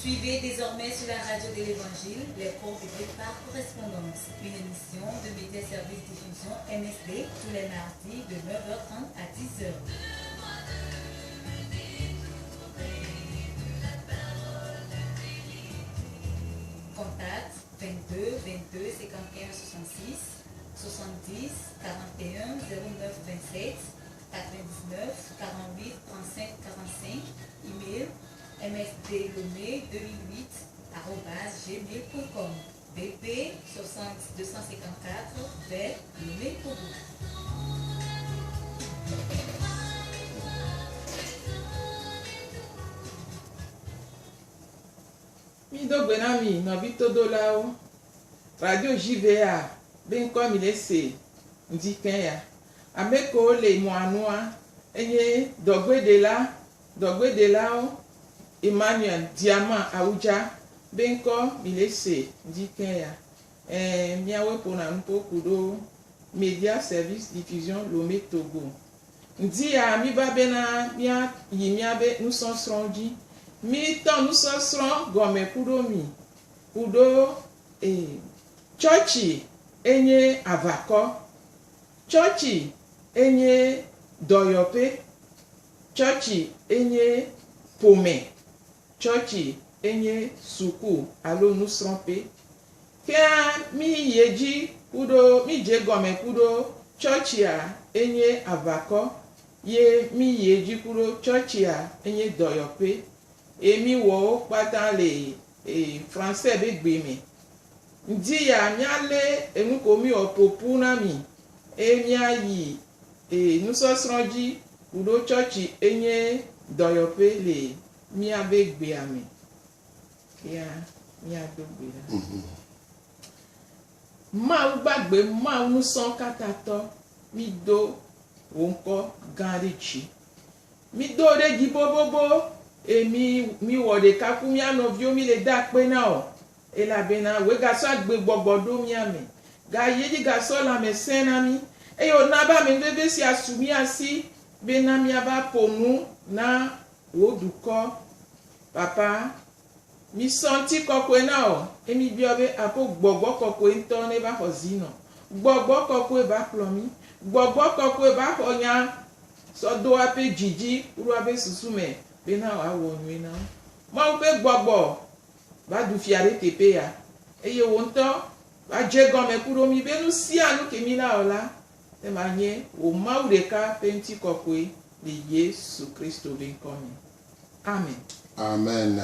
Suivez désormais sur la radio de l'Évangile les cours bibliques par correspondance, une émission de Média Service Diffusion MSD tous les mardis de 9h30 à 10h. Contact 22 22 51 66 70 41 09 27 99 48 35 45. Email msdlomé2008@gmail.com. BP 254 vers Lomé Togo. Mi do gbenami no bi todo lao. Radio JVA ben comme il ese ndiken ya. Ameko le mo anua enye dogwe de lao. Emmanuel Diamant Aouja benko milese dikeya miawe pona mpo kudo Media Service Diffusion Lomé Togo ndia mi ba bena mia yimiabe nous sommes dit mi temps nous sommes gome kudo mi kudo churchi enye avako churchi enye doyope churchi enye pome churchi enye suku alo nous tromper kia mi yeji kudo mi je gome kudo churchi a enye avako ye mi yeji kudo churchi a enye doyope emi wo pata le français be gbe mi ndi ya mi ale emu ko mi opopu na mi emi ayi nous sosronji kudo churchi enye doyope le mi abe gbe ami ya mi ado gbe la ma gbagbe ma nu son katato mi do wonko ganrichi mi do de gibobobo mi wo de kaku mi anovio mi le da pe na o e la bena we ga so agbe gbogbodo mi ame ga yeji ga so la me sena mi e yo na ba mi bebe si asumi asi bena mi aba ponu na woduko papa mi senti kokwe na o emi biobe apo gbogbo kokwe nto ne ba hozino gbogbo kokwe ba plomi gbogbo kokwe ba honya so do ape jiji uru abe susume bena wa wonwe na mo pe gbogbo ba du fiare tepe ya eye wonto ba je gome kuro mi benu si anu kemi na ola e manye o maureka penti kokwe de Yesu Kristo ben komi. Amen. Amen.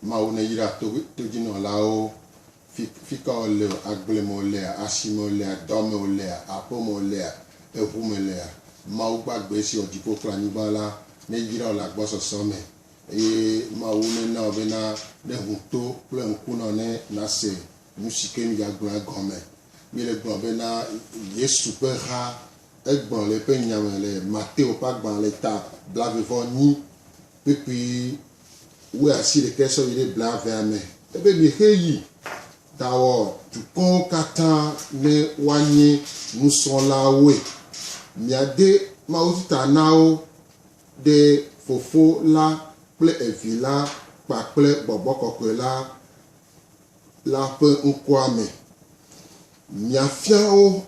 Maune yira tojino lao fika ole aglemo le asimo le dome le apomo le ehume le mau gbagbe si odipo klani bala ne yira la gboso some maune na obena ne hunto plan kuno ne na se musike mi ya gba gome mi le gbo bena Yesu pe ha egbon le pe nyame le Matteo pa gban le ta blave voni puis où assis les questions il est blanc vers me et ben mi heyi dawo tu kon katan ne wanye nous sont là ouais mi ade ma osita nao de fofo la ple evila pa ple bobo kokwe la pe nkwame mi afia o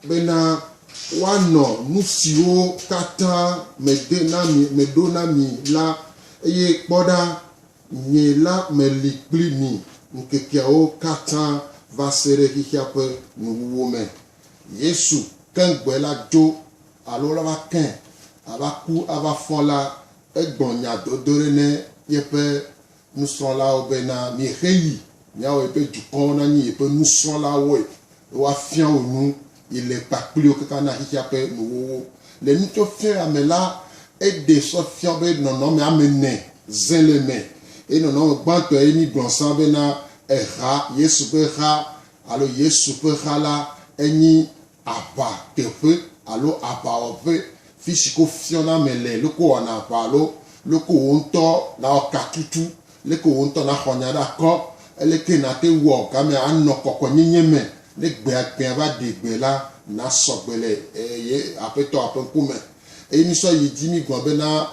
bena wano nusio kata medonami la eye kpoda nye la melikpli mi nkeke o kata va sere kikiape nuwome Yesu kengbe la jo alo la va ken aba ku aba fon la egbonya dodore ne yepe nous sont là obena mi reyi nya o epe dupon na ni epe nous sont là we wa fian o nu il est pas plus que quand il y a peu nous les nous faire mais là et des sofiants ben non mais amener zeleme et non banto et ni blanc bena era Yesu pera alors Yesu pera la eni aba tefe alors aba ove fisiko fiona mele loko ona palo loko onto na okatutu leko onto na honya da ko eleke na te wo kame anoko ko nyenyeme le gbe va degbe la na sogbele ye apeto apenkume e mi so yidi mi gbo be na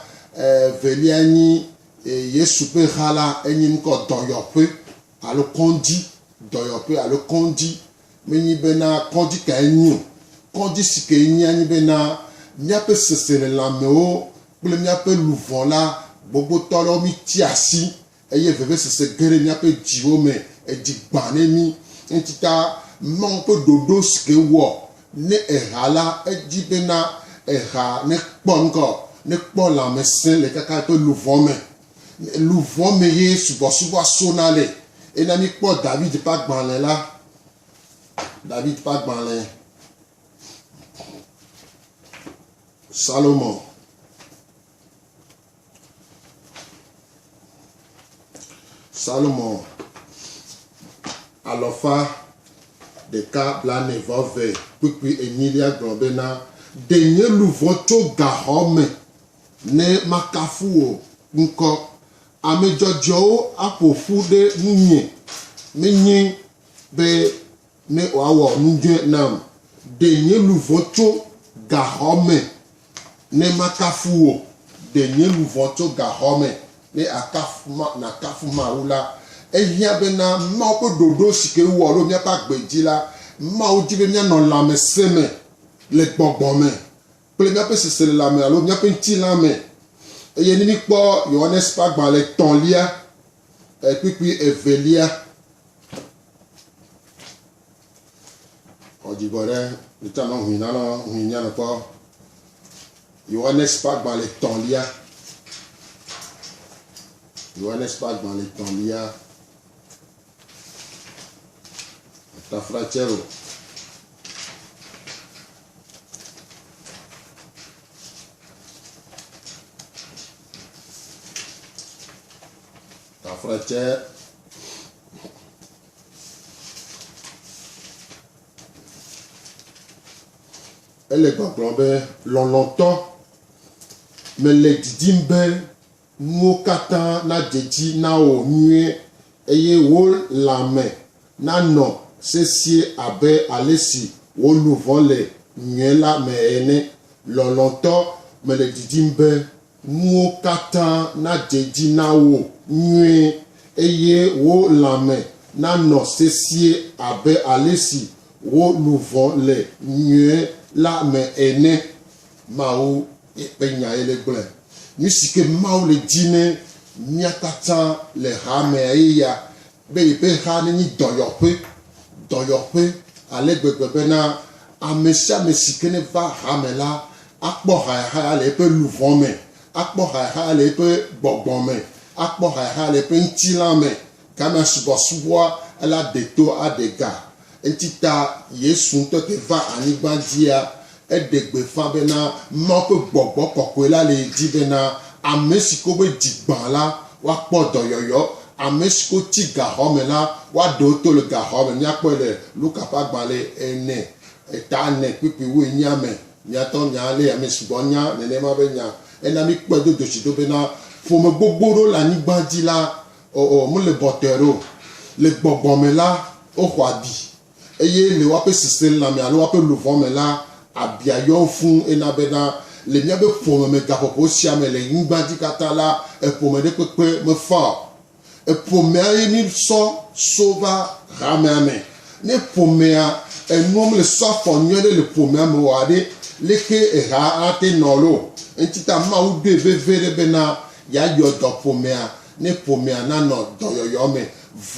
veliani Yesu pe hala enyi ko doyope alo kondi doyope alo kondi menyi bena kondi ka enyi kondi sike enyi anyi bena nya pe sesere la meo ple nya pe louvon la gbogbo tolo mi ti asi eye veve sese gere nya pe jiwo me e di gbane mi entita man pe dodo sike wo ne ehala e di bena eha ne kponko ne kpɔ lãmesẽ le kaka pe louvon me ye subɔsubɔ sona le ena mi kpɔ David ƒe agbalẽ la David ƒe agbalẽ Salomon alɔfa ɖeka blaene-vɔ-ve kpukpui enyilia gblɔ bena denye louvon tso gaxɔ me ne makafu wo ŋkɔ ame dzɔdzɔwo aƒoƒu ɖe nunye menye be ne wòawɔ nudzɔe nam denye louvon tso gaxɔ me ne makafu wo denye louvon tso gaxɔ me ne nakafu Mawu la ehiã bena Mawu ƒe ɖoɖo si ke wɔ ɖo míaƒe agbe dzi la Mawu di be míanɔ lãmesẽ me le gbɔgbɔ me kple míaƒe sese le lãme alo míaƒe ŋutilã me eye ne mikpɔ Yohanes ƒe agbalẽ 3 kpukpui 2 ɔdzigbɔ ɖe nitsanɔ huinya no kpɔ Yohanes ƒe agbalẽ 3 Yohanes ƒe agbalẽ 3 tafratsero tafratse ele gbɔgblɔ be lɔlɔ̃tɔ mele didim be nuwo katã nadzedzi na wò nyuie eye wo lãme nanɔ sesie abe ale si wo louvon le nyuie la me ene lɔlɔ̃tɔ mele didim be nuwo katã nadzedzi na wò nyuie eye wo lãme nanɔ sesie abe ale si wo louvon le nyuie la me ene Mawu ƒe nya ye le gblẽ nu si ke Mawu le di ne mía katã le hamea ye ya be yiƒe ha ne nyi dɔyɔƒe ale gbegbe bena ame sia ame si ke ne va hame la akpɔ hayahaya le eƒe louvon me akpɔ hayahaya le eƒe gbɔgbɔ me akpɔ hayahaya le eƒe ŋutilã me gama subɔsubɔa ela de to aɖe ga enti ta Yesu ŋutɔ ke va anyigba dzia eɖe gbefa bena Mawu ƒe gbɔgbɔ kɔkɔe la le di bena ame si ko be dzigbã la woakpɔ dɔyɔyɔ ame si ko ti gaxɔ me la woaɖewo to le gaxɔ me míakpɔe le Luka ƒe agbalẽ 4 kpukpui 8 me míatɔ nya le ame sugbɔ nya nenema be nya ena mi kpɔe do dzotsiɖo bena ƒome gbogbo ɖo le anyigba dzi la mele bɔtɔe ɖo le gbɔgbɔ me la woxɔ abi eye le woaƒe sese lãme alo woaƒe louvon me la abia yɔ fũu ena bena le míaƒe ƒome me gaƒoƒo sia me le nyigba dzi katã la eƒome ɖe kpekpe mefa o eƒomea ye mi sɔ so va hamea me ne ƒomea enuam le sɔ afɔ nyuie ɖe le ƒomea me wɔ aɖe leke eha ate nɔ lo enti ta Mawu doe veve ɖe bena yayɔ dɔ ƒomea ne ƒomea nanɔ dɔyɔyɔ me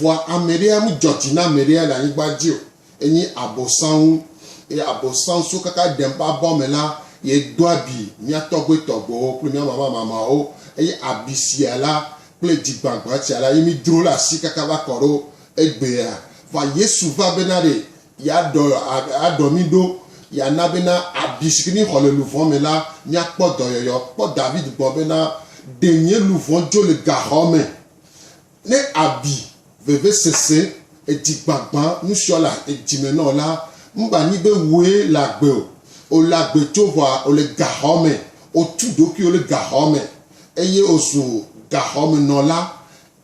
vɔa ame ɖea mu dzɔdzi na ame ɖea le anyigba dzi o enyi abosãwu eye abosãwu so kaka ɖem ƒe abɔ me la ye do abi mía tɔgbe tɔgbewo kple mía mamawo eye abi sia la kple dzigbagba sia la ye mi dro le asi kaka va kɔ ɖo egbea va Yesu va bena ɖe aɖɔ mi ɖo yana bena abi si ke mi xɔ le louvon me la míakpɔ dɔyɔyɔ kpɔ David gbɔ bena denye louvon dzo le gaxɔ me ne abi veve sese edzigbagba nusiɔ le edzime nɔ la ŋgba nyi be woe le agbe o le agbe tso vɔa o le gaxɔ me o tu ɖokui o le gaxɔ me eye o zu gaxɔmenɔla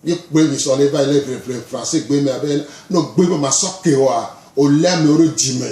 ye kpe misɔ le va yi le ʋeʋe français gbe me abe no gbe be ma sɔ ke oa o lé amewo ɖe dzime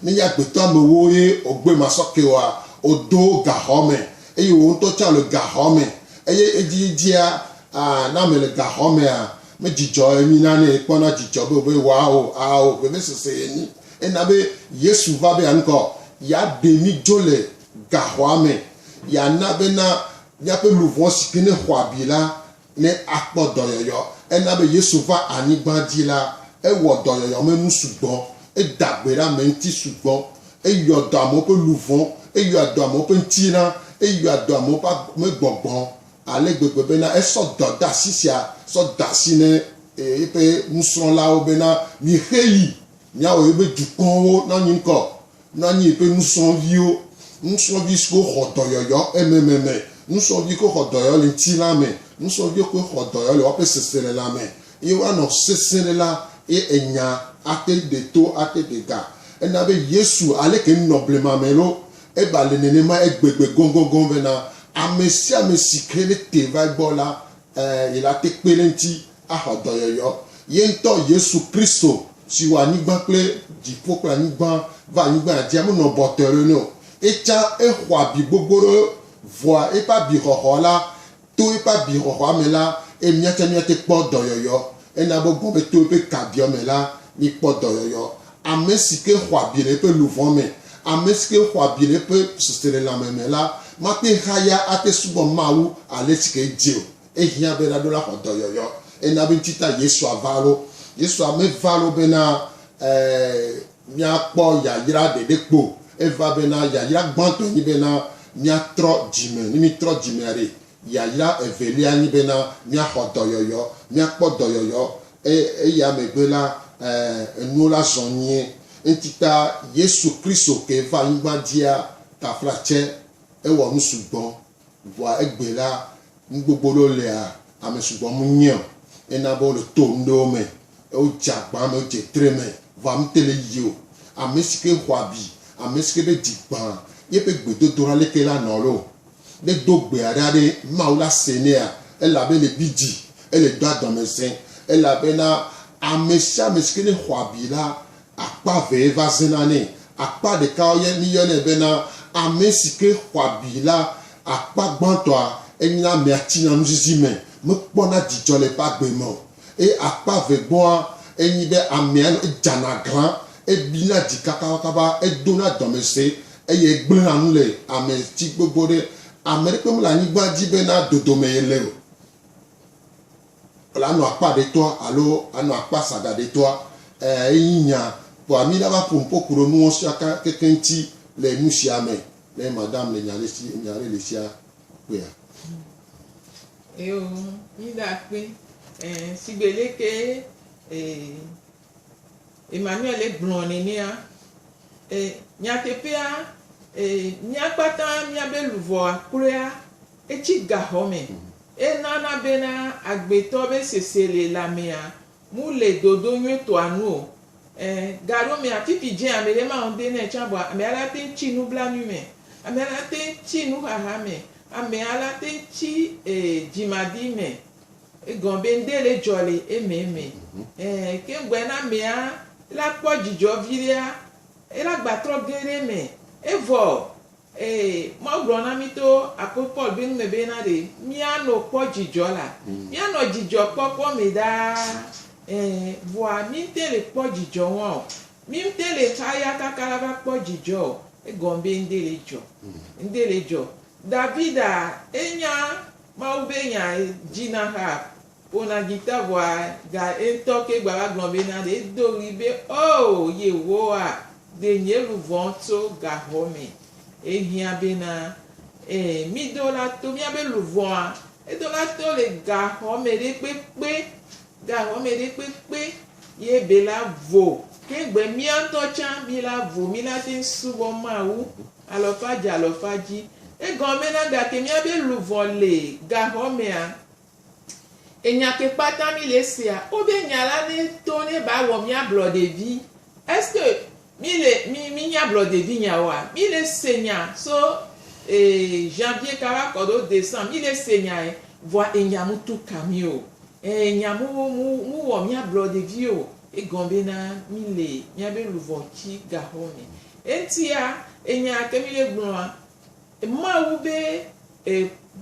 ne nye agbetɔ amewo ye o gbe ma sɔ ke oa o do gaxɔ me eye o ŋutɔ tsã le gaxɔ me eye edzidzia na me le gaxɔ mea me dzidzɔ emi na ne kpɔna dzidzɔ be wao be sese eni ena be Yesu va be ankɔ ya de mi dzo le gaxɔa me ya na be na miaƒe luvɔ si ke ne xɔ abi la ne akpɔ dɔyɔyɔ ena be Yesu va anyigba dzi la ewɔ dɔyɔyɔ me nu sugbɔ edagbe ɖe ame ŋuti sugbɔ eyɔ dɔ amewo ƒe luvɔ eyɔ dɔ amewo ƒe ŋutina eyɔ dɔ amewo ƒe megbɔgbɔ ale gbegbe bena esɔ dɔ da asi sia sɔ da asi ne eƒe nusrɔ̃lawo bena mi xeyi miawɔ ebe dukɔwo n'anyi ŋkɔ n'anyi eƒe nusrɔ̃viwo nusrɔ̃vi siwo xɔ dɔyɔyɔ emememe nusrɔ̃vi ko xɔ dɔyɔyɔ le ŋutilã me nusrɔ̃vi ko xɔ dɔyɔyɔ le woƒe seselelã me ye woanɔ sesẽ ɖe la ye enya ate de to ate de ga ena be Yesu aleke nɔ blema me lo eba le nenema egbegbe gɔngɔngɔn bena ame sia ame si ke ne te va gbɔ la ye la te kpe ɖe ŋuti axɔ dɔyɔyɔ ye ŋutɔ Yesu Kristo si wɔ anyigba kple dziƒo kple anyigba va anyigba dzi amenɔ bɔtɔ ɖe ne o etsa exɔ abi gbogbo ɖe vɔa eƒe abixɔxɔ la to eƒe abixɔxɔa me la miate kpɔ dɔyɔyɔ ena be gbɔ be to eƒe kabiɔ me la mi kpɔ dɔyɔyɔ ame si ke xɔ abi le eƒe luvɔ me ame si ke xɔ abi le eƒe seselelãme me la mate haya ate subɔ Mawu ale si ke dzi o ehiã be ɖaɖo la xɔ dɔyɔyɔ ena be ŋutita Yesua va lo Yesua me va lo bena miakpɔ yayra ɖeɖe kpo eva bena yayra gbãtɔ nyi bena miatrɔ dzime ne mitrɔ dzimea ɖe yayra evelia nyi bena miaxɔ dɔyɔyɔ miakpɔ dɔyɔyɔ eya megbe la enuwo la zɔ nyuie ŋutita Yesu Kristo ke va anyigba dzia taflatse ewɔ nu sugbɔ vɔa egbe la nu gbogbo ɖewo lea ame sugbɔ mu nye o ena be wole to nu ɖewo me wodze agba me wodze tre me vɔa nu te le yi o ame si ke xɔ abi ame si ke be dzi gbã yeƒe gbedodo la leke la nɔ lo ne do gbea ɖe Mawu la se nea elabe le gbidzi ele do adɔmezẽ elabena ame sia ame si ke ne xɔ abi la akpa ve va zena nɛ akpa ɖeka mi yɔnɛ bena ame si ke xɔ abi la akpa gbãtɔa enyina amea tina nuzizi me mekpɔna dzidzɔ le eƒe agbe me o eye akpa ve gbɔa enyi be amea edzana glã ebina dzi kakakaba edona dɔmesẽ eye egblẽna nu le ame tsi gbogbo ɖe ame ɖe kpe mele anyigba dzi bena dodome ye le o la anɔ akpa ɖe tɔa alo anɔ akpa saga ɖe tɔa eyi nya vɔa mi la va ƒo ŋƒo ku ɖe nuwo sia keke ŋuti le nu sia me ne madame le nya ɖe le sia kpea. Eyo mi da kpe sigbele ke Emmanuel egblɔ nenea nyateƒea miakpata miabe luvɔa kura etsi gaxɔ me enana bena agbetɔ be sese le lamea mu le dodo nyuitɔa nu o gaɖo mea fifi dze ame ɖe ma ŋde ne tsã bɔa ame ala te tsi nublanui me ame ala te tsi nuxaxa me ame ala te tsi dzimadi me egɔn be ŋde le dzɔ le ememe ke ŋgɔe na amea la kpɔ dzidzɔ vi ɖea ela gbatrɔ ge ɖe me evɔ mɔgblɔ na mi to apostol Paul be nume bena ɖe mianɔ kpɔ dzidzɔ la mianɔ dzidzɔ kpɔkpɔ me ɖaa vɔa mi te le kpɔ dzidzɔ wɔn o mi te le xaya kaka la va kpɔ dzidzɔ o egɔn be ŋde le dzɔ Davida enya Mawu be nya dzina ha ƒona dzita vɔa ga etɔ ke gba va gblɔ bena ɖe edo ɣli be o Yehowa de nye luvɔ tso gaxɔ me ehiã bena mi do la to miabe luvɔa edo la to le gaxɔ me ɖe kpekpe ye be la vo ke gbe miãtɔ tsã mi la vo mi la te subɔ Mawu alɔfadzi egɔn bena gake miabe luvɔ le gaxɔ mea enya ke kpata mi le sea wobe nya la ne to ne ba wɔ miablɔ ɖevi est-ce que mi nyablɔ ɖevi nya wa mi le se nya so janvier kava kɔ ɖo décembre mi le se nya vɔa enya mu tu ka mi o enya mu wɔ miablɔ ɖevi o egɔn bena mi le miabe luvɔ tsi gaxɔ me eŋutia enya ke mi le gblɔa Mawu be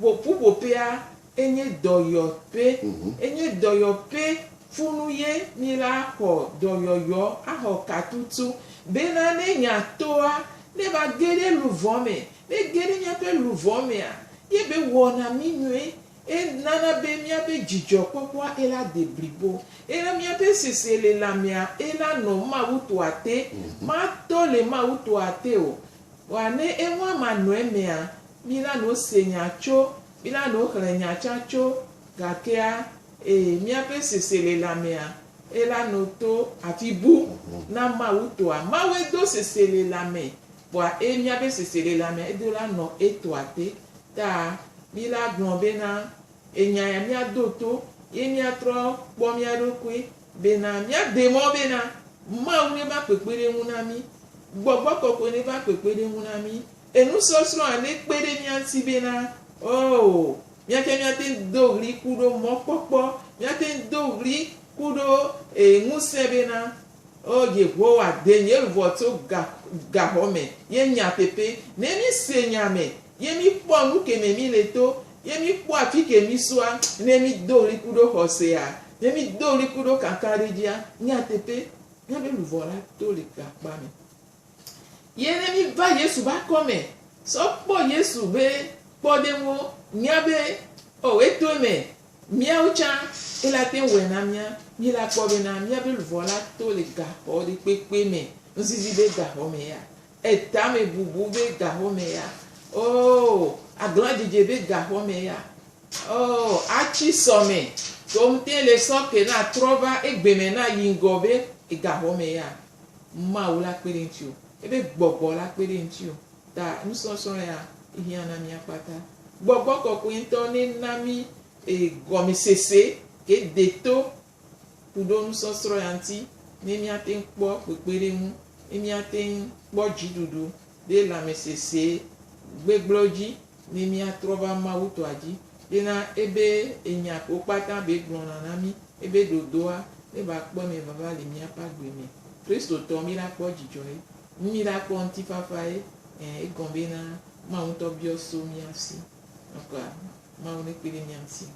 ƒuƒoƒea enye doyo pe enye doyo pe funu ye mi la ho doyoyo aho katutu bena ne nya toa ne ba gere luvome ne gere nya pe luvome a ye be wona minwe e nana be mia be jijo kokwa e la debribo e la mia pe sesele la mia e la no ma utu ate ma to le ma utu ate o wane e wa manwe mea mi la no senya cho mi la no krenya chacho gakea e mia pe sesele la mea e la no to atibu na ma utu a ma we do sesele la me wa e mia pe sesele la mea e do la no eto ate ta mi la glombe na enya ya mi adoto ye mi atro po mi arokwe bena mi ademo bena ma wu ba pepere mu na mi gbogbo koko ni ba pepere mu na mi enu sosro ane pere mi anti bena oh mi ake mi ate dogri kudo mo popo mi ate dogri kudo nguse bena oh ye wo ade ye wo to ga home ye nya pepe ne mi senya me ye mi po nu ke me mi leto ye mi po afike mi soa ne mi dori kudo hosea ne mi dori kudo kankarijia nya tepe nya be luvola to le gba mi ye ne mi va Yesu ba come so po Yesu be po de mo nya be o eto me mia ucha ela te we na mia mi la po be na mia be luvola to le ga o de pepe me nzizi be ga ho me ya eta me bubu be ga ho me ya oh aglan DJ be ga ho me ya oh achi some comme te le so que na trova egbe me na yingobe e ga ho me ya ma wo la pere nti o ebe gbogbo la pere nti o ta nu so so ya ihia na mi apata gbogbo ko nto ni na mi e gomi sese ke deto pudo nu so so ya nti ni mi aten po pepere mu mi aten po jidudu de la mesese gbegloji ni mi atrova ma uto aji dena ebe enya ko pata be glona na mi ebe dodoa e ba po me baba le mi apa gbe mi Kristo to mi la po jijo mi la po anti fafa e gombe na ma un to bio so mi asi donc ma un e pele mi anti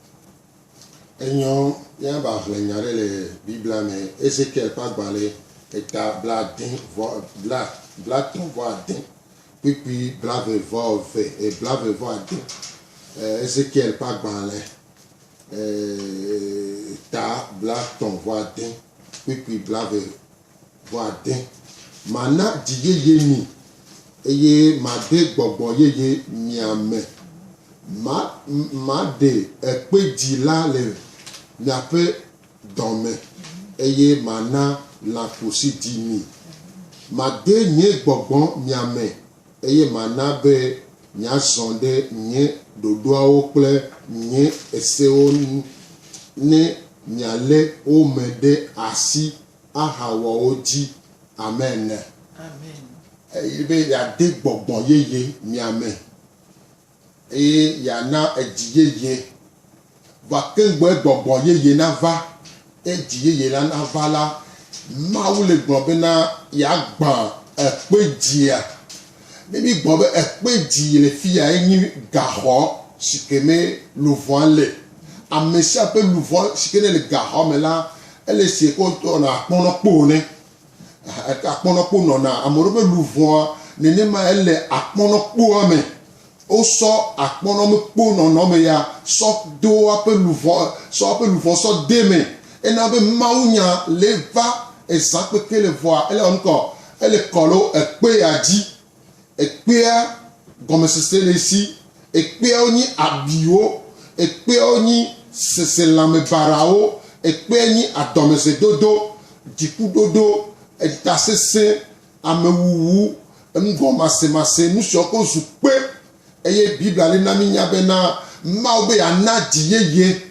enyo ya ba le nyare le Bible me Ezekiel pa gbale eta bladin bla ton voix din puis blave voix fait et blave voix din Ezekiel pa gbale ta bla ton voix din puis blave voix din mana diye ni eye ma de gbogbo yeye miame ma de pe di la le mi ape dome eye mana la kosi di mi ma de nye gbogbo miame eye mana be nya zonde nye dodoa o ple nye eseo ne nyale o mede asi ahawo oji amen amen ibe ya de gbogbo yeye miame e ya na ejiyeye va kengbo gbogbo yeye na va ejiyeye la na va la ma wo le gbogbo na ya gba epedia níbi gbogbo epedi le fia yin gaho sikeme louvon amesa pe louvon sikene le gaho me la ele se ko to na ponopo ne akponopo no na amoro pe louvon nene ma ele akponopo me o so akponopo no me ya so do ape louvon so deme e na be maunya le va exact que le voir elle encore elle kolo ekpe aji ekpe comme c'est ici ekpe oni abio ekpe oni c'est la me barao ekpe ni adome se dodo diku dodo etasese amewu ngoma se mase nu soko zupe eye bible ale na mi nya be na maube anadi yeye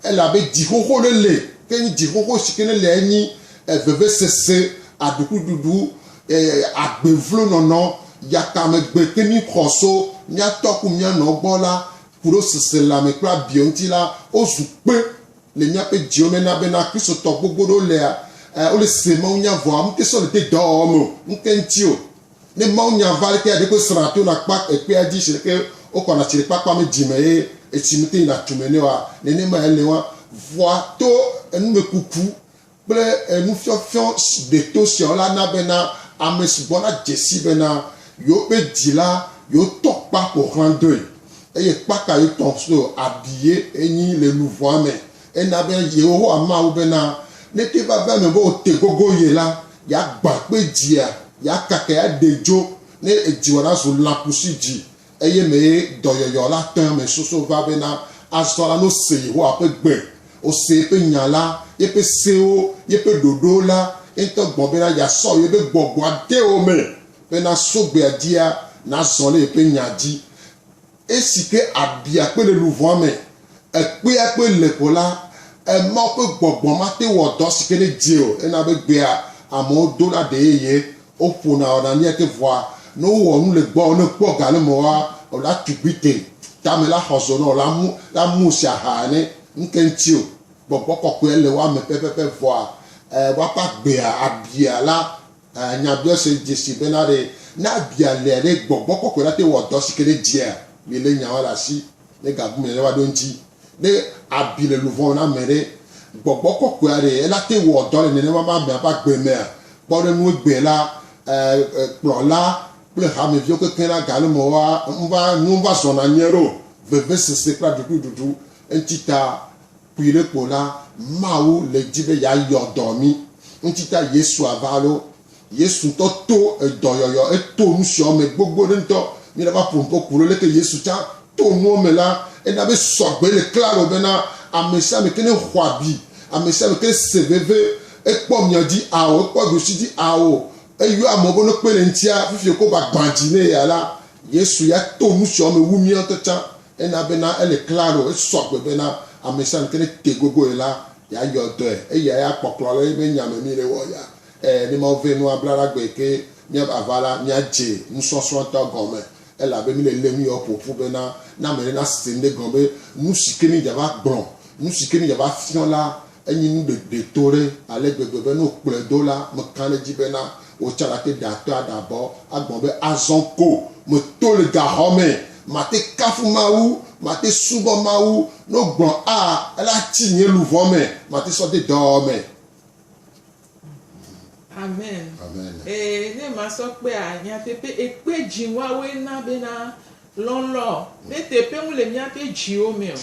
elle avait dit ho le kenyi di ho sikene le ni veve sese aduku dudu agbevlo nono yakame gbekeni kroso nya toku nya no gbola kuro sese la me kra bionti la ozupe le nya pe diome na be na Kristo to gbogbo le o le se ma nya vo am ke so le te do mo nkenti o ne ma nya vale ke ade ko srato na pak e pe adi se ke o kona chire papa me di me etimite na tumene wa nene ma ele wa voa to enu me kuku ple enu fiofio de to si ola na bena amesibona jesi bena yo pe dila yo tokpa pour rendre eye kpaka yo tonso habillé eni le nouveau mais ena ben yeho ama ou bena nete va ba me bo te gogo ye la ya gba pe dia ya kaka ya dejo ne ejiwana so la pusi eye me doyoyo la tan me soso va bena azola no se ho apegbe o se pe nyala ye pe seo ye pe dodo la ento gbon bena ya so ye pe gbogbo ade o me bena so gbe adia na zole ye pe nyadi esike abia pe le louvo me e pe le kola e mo pe gbogbo ma te wo do sike le die o e na be gbe amo do la de ye o pona ona ni e ke voir no wo nu le gbo no po ga le mo wa o la tubite ta me la hozono la mu sia ha ni nkenti o gbogbo ko pe le wa me pepe voir wa pa gbe abia la nya bio se jesi benare na bia le re gbogbo ko pe la te wo do sikere dia mi le nya wala si le gabu me le wa donti le abile louvon na mere gbogbo ko pe are la te wo do le ne ma me pa gbe me bo de nu gbe la plan la le ha me vio que kena gale mo wa on va son agnero veve se pas du entita puis le pola maou le dibe ya yo dormi entita yesu avalo yesu to doyoyo e to nu sio me gbogbo nto mi la ba pompo kuro le ke yesu ta to nu me la e na be so gbe le claro bena amesa me kene hwabi amesa me ke seveve e po mi di awo e po bi si di awo eyo amobono pele ntia fifi ko ba gbandine ya la yesu ya to nu sio me wumi otata e na bena ele claro e so gbe bena amesa me kene tegogo la ya yo do e ya popolo le be nyame mi le wo ya ni mo ve nu ablara gbe ke mi avala mi aje nu so to gome e la be mi le mi opofu bena na me na sinde gombe nu sikeni jaba gbron nu sikeni jaba fion la enyi nu de tore ale gbegbe no pele do la mo kan le ji bena o chala te dato adabo agbonbe azonko mo to le ga home mate kafu mawu mate subo mawu no gbon la tinye louvo me mate so de do me. Amen. Amen. Ne ma so pe anya pepe e pe jinwa we na be na lonlo ne te pe mu le mia pe ji o me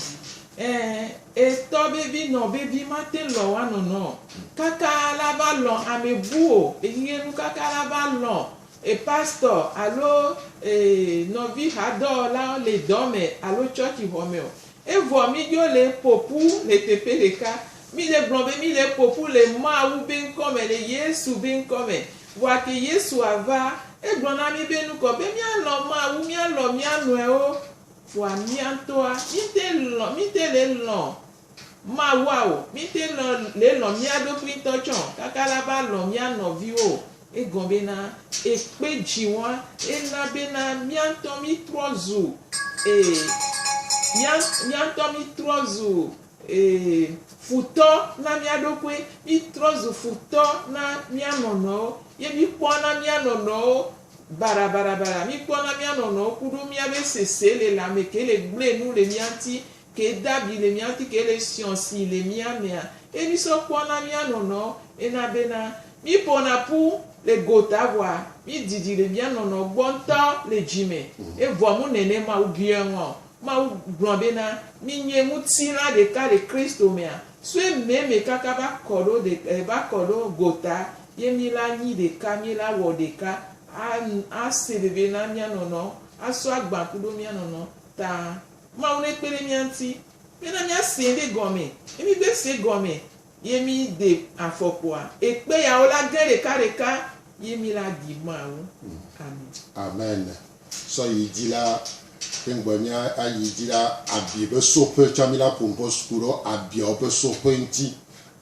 e to baby no baby ma te lo wa no kaka la ba lo amebu o e yenu kaka la ba lo e pastor allo no vi hado la le dome allo church home o e vo mi yo le popu le tepe le ka mi le blombe mi le popu le ma u bin come le yesu bin come wa ke yesu ava e gbona mi benu ko be mi alo ma u mi alo mi anu e o wa mi antoa mi te le lo ma wa o mi te le lo mi ado printo chon kakala ba lo mi ano vi o e gombe na e pe ji won e na be na mi anto mi trozu mi anto mi trozu futo na mi adokwe mi trozu futo na mi anono ye mi po na mi anono bara mi po na mi anono kudu mi abe sese le la me ke le ble nu le mi anti ke dabi le mi anti ke le scienci le mi amea e mi so po na mi anono e na be na mi po na pu le gota wa mi didi le mi anono gbonto le jime e vo mu nene ma u bien won ma u gbon na mi nye mu tira de ka de Kristo mea swe meme kaka ba koro de ba koro gota ye mi la ni de ka mi la wo de ka a se de be na mi anono a so agba kudo mi anono ta ma une pere mi anti me na mi ase de gome e mi be se gome ye mi de afopua e pe ya o la gere ka ye mi la di ma o amen Amen. So yi di la pengbonya ayi di la abi be sope chamila pompo skuro abi o be sope nti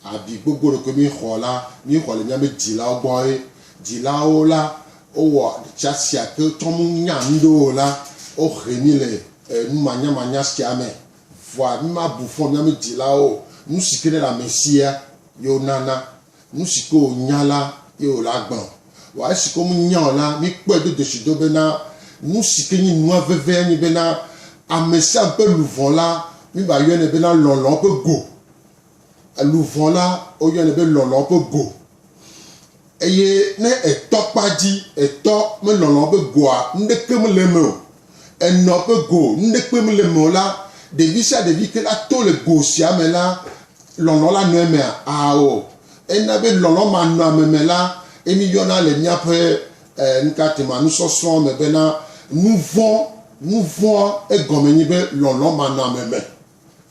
abi gbogbo ko mi khola mi khole nya me di la boy di la o la o wo chasia ke tomu nyando la o kheni le nu manya siame voi mi ma bufon nya me di la o nu sikene la mesia yo nana nu siko nyala yo la gbon wa siko mu nyan la mi pe de sido bena nu sikeni nu aveve ni bena amèsia un peu louvon là mi ba yone be na lolon peu go louvon là o yone be lolon peu go eye ne etokpaji eto me lolon peu go a ndeke me le me eno peu go ndeke me le me là devi sia devi que la to le go sia me là lolon la no me a o ena be lolon ma no me là emi yona le mia pe nkatima nous sommes me bena nous vont et gomeni be lolon manameme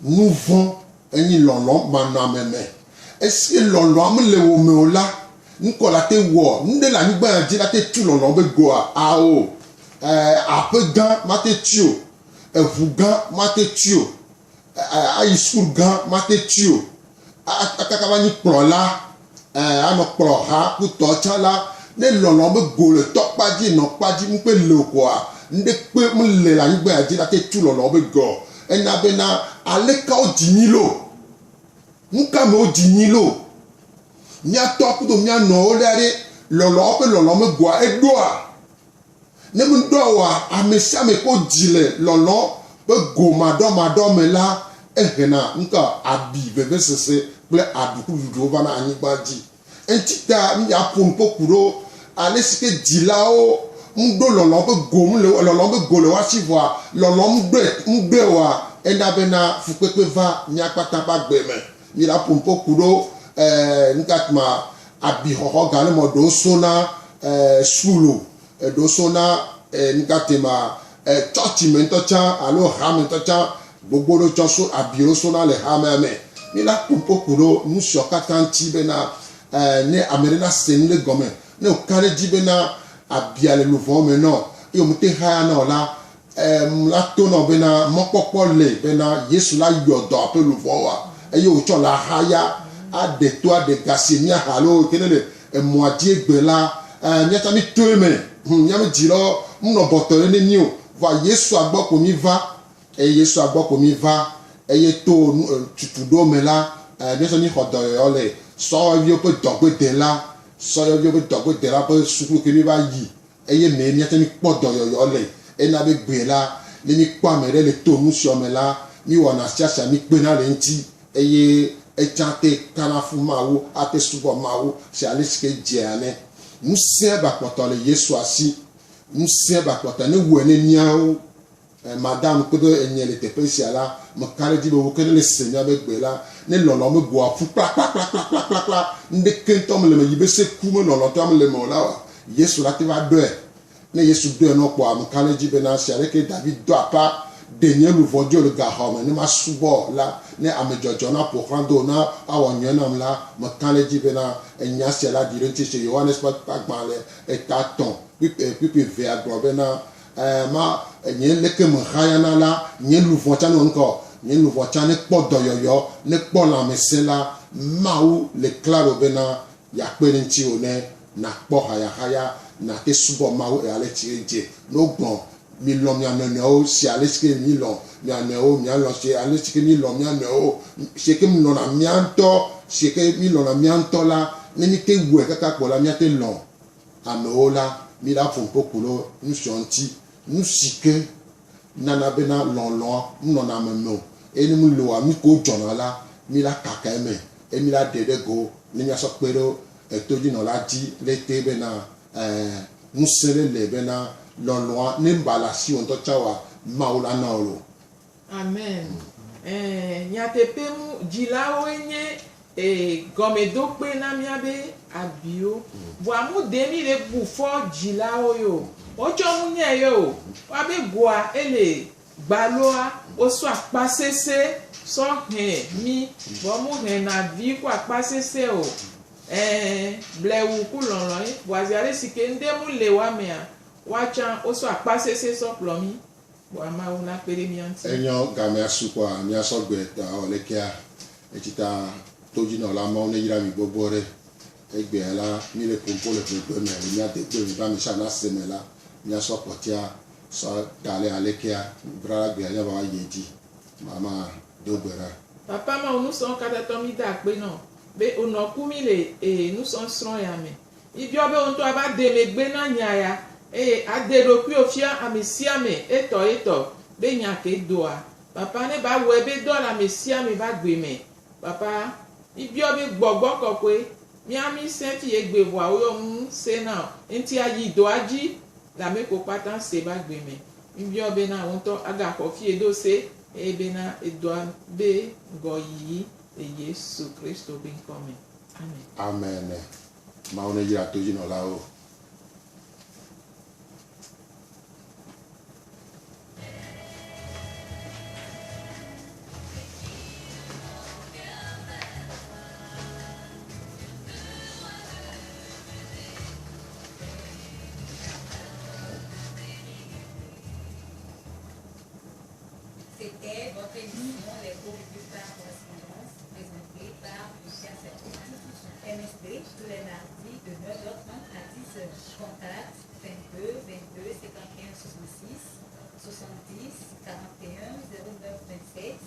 nous vont eni lolon manameme est-ce que lolon me le wo me la nko la te wo nde la ngba di la te tu lolon be go a o apegan ma te tio evugan ma te tio ayisurgan ma te tio akaka ni pro la ano pro ha ku to cha la ne lolon be go le to paji no paji mu pe le kwa nde pe mu le la ngbe adi la te tu lolon be go ena be na ale ka o dinilo nka me o dinilo nya to pu do nya no o le lolon me go e do a ne mu do wa amesia me ko dile lolon be go madon me la ehena nka abi bebe sese ple aduku yudo ba na anyi gba di entita mi ya pon pokuro ale sike dilao ndo lolon be go le wa si voa lolon mgbe wa enda bena fupepe va nya pata ba gbe me mi la pon pokuro nkatma abi ho gale mo do sona sulo do sona nkatema church mento cha alo hamento cha gbogbo lo choso abi lo sona le hamame mi la pon pokuro nu shokatanti bena ne amerina senle gome ne o kare jibena abiale louvon maintenant et o mute ha na la la to no bena mopopo le bena yesu la yodo ape louvon wa e yo cho la haya a de toi de gasimia halo kenele e moadie gbe la nyata mi to me nyam jiro mno botore ne ni o va yesu agbo ko mi va e yesu agbo ko mi va e ye to tutudo me la nyata ni hodo yo le so yo pe dogbe de la so yo pe dogbe de la pe suku ke mi ba yi eye me nyata ni podo yo le e na be gbe la le ni kwa mere le to mu sio me la mi wona siasa mi pe na le nti eye e chante kana fu mawo ate subo mawo se ale sike je ane mu se ba poto le yesu asi mu se ba poto ne wo ne niawo madame ko do enyele te pe si ala mo kare di bo ko le senya be gbe la ne lolo me go afu kla nde kento me le me yibe se ku me lolo to me le mo la wa yesu la te va do ne yesu do no kwa mo kare di be na si ale ke david do apa denye lu vodio le ga ha me ne ma subo la ne amejojo na po rando na awon yen na la mo kare di be na enya si ala di renti se yohanes pa gba le etaton pipi ve agro be na ma nyen leke mo khayana la nyen lu vocha no nko nyen lu vocha ne podo yoyo ne pola mesela mau le claro bena ya pere nti one na po haya na te subo mau e ale tireje no gbon mi lo mi anene o si ale ske mi lo mi anene o mi alo se ale ske mi lo mi anene o se ke mi lo na mi anto se ke mi lo na mi anto la ne mi te wu e kaka po la mi ate lo ameola mi la fon pokulo nu shonti nu sike nana bena lolon no na memo eni mu lo ami ko jona la mi la kaka eme emi la dede go ni mi aso pero etoji no la di lete bena nu sele le bena lolon ni mbala si on to chawa maula na olo amen nyatepe mu jila wenye gomedo pe na mi abe abio bo amu demi le bu fo jila oyo ojo mu nye yo wa be boa ele gbaloa o so apasese so mi bo mu na vi ko apasese o blewu ku lonlon boazi ale sike nde mu le wa me a wa chan o so apasese so plomi bo ama una pere mi anti enyo game asukwa mi asogbe ta olekia etita toji no la mo ne yira mi gbogbo re egbe ala mi le pompo le pompo me mi ate pe mi ba mi sha na se me la mi aso potia so dale alekia bra gbe anya ba yeji mama dogbera papa ma nous son kata to mi da pe no be ono ku mi le nous son strong ya me ibi obe on to aba de me gbe na nya ya adero pi ofia amisia me eto be nya ke doa papa ne ba wo be do la mesia mi ba gbe me papa ibi o be gbogbo ko pe mi ami se fi egbe wa o mu se na nti ayi do aji la me ko patan se ba gbe me ibi o be na won to aga ko fi edo se ebe na edo be go yi e Yesu Kristo bin come amen amen ma one yira to jino la o C'était votre émission Les cours bibliques par correspondance, présentée par le chef institution MSD tous les mardis de 9h30 à 10h. Contact 22 22 51 66 70 41 09 27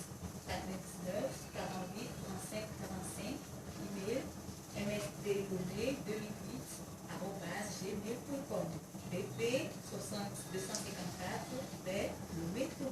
99 48 35 45. Email msdlonné2008@gmail.com. BP 60 254 vers le métro.